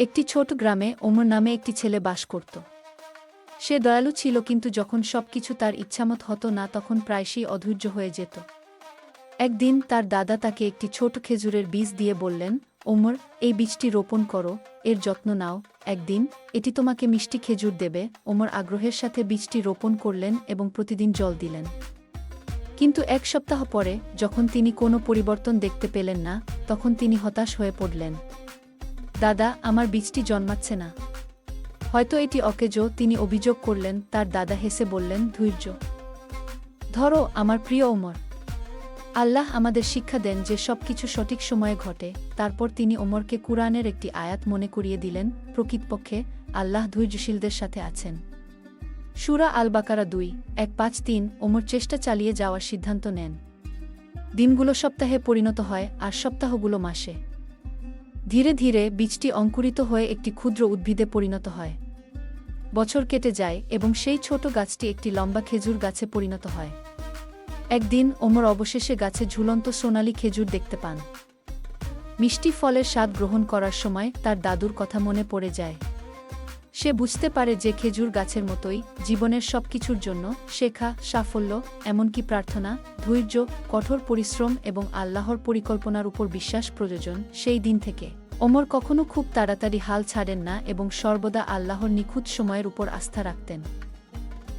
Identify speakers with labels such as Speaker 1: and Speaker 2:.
Speaker 1: একটি ছোট গ্রামে ওমর নামে একটি ছেলে বাস করত। সে দয়ালু ছিল, কিন্তু যখন সবকিছু তার ইচ্ছামত হতো না তখন প্রায়শই অধৈর্য হয়ে যেত। একদিন তার দাদা তাকে একটি ছোট খেজুরের বীজ দিয়ে বললেন, ওমর, এই বীজটি রোপণ করো, এর যত্ন নাও, একদিন এটি তোমাকে মিষ্টি খেজুর দেবে। ওমর আগ্রহের সাথে বীজটি রোপণ করলেন এবং প্রতিদিন জল দিলেন। কিন্তু এক সপ্তাহ পরে যখন তিনি কোনো পরিবর্তন দেখতে পেলেন না, তখন তিনি হতাশ হয়ে পড়লেন। দাদা, আমার বীজটি জন্মাচ্ছে না, হয়তো এটি অকেজো। তিনি অভিযোগ করলেন। তার দাদা হেসে বললেন, ধৈর্য ধরো আমার প্রিয় ওমর। আল্লাহ আমাদের শিক্ষা দেন যে সবকিছু সঠিক সময়ে ঘটে। তারপর তিনি ওমরকে কুরআনের একটি আয়াত মনে করিয়ে দিলেন, প্রকৃতপক্ষে আল্লাহ ধৈর্যশীলদের সাথে আছেন। সূরা আল বাকারা 2:1-5-3। ওমর চেষ্টা চালিয়ে যাওয়ার সিদ্ধান্ত নেন। দিনগুলো সপ্তাহে পরিণত হয় আর সপ্তাহগুলো মাসে। ধীরে ধীরে বীজটি অঙ্কুরিত হয়ে একটি ক্ষুদ্র উদ্ভিদে পরিণত হয়। বছর কেটে যায় এবং সেই ছোট গাছটি একটি লম্বা খেজুর গাছে পরিণত হয়। একদিন ওমর অবশেষে গাছে ঝুলন্ত সোনালী খেজুর দেখতে পান। মিষ্টি ফলের স্বাদ গ্রহণ করার সময় তার দাদুর কথা মনে পড়ে যায়। সে বুঝতে পারে যে খেজুর গাছের মতোই জীবনের সবকিছুর জন্য শেখা, সাফল্য, এমনকি প্রার্থনা, ধৈর্য, কঠোর পরিশ্রম এবং আল্লাহর পরিকল্পনার উপর বিশ্বাস প্রয়োজন। সেই দিন থেকে ওমর কখনো খুব তাড়াতাড়ি হাল ছাড়েন না এবং সর্বদা আল্লাহর নিখুঁত সময়ের উপর আস্থা রাখতেন।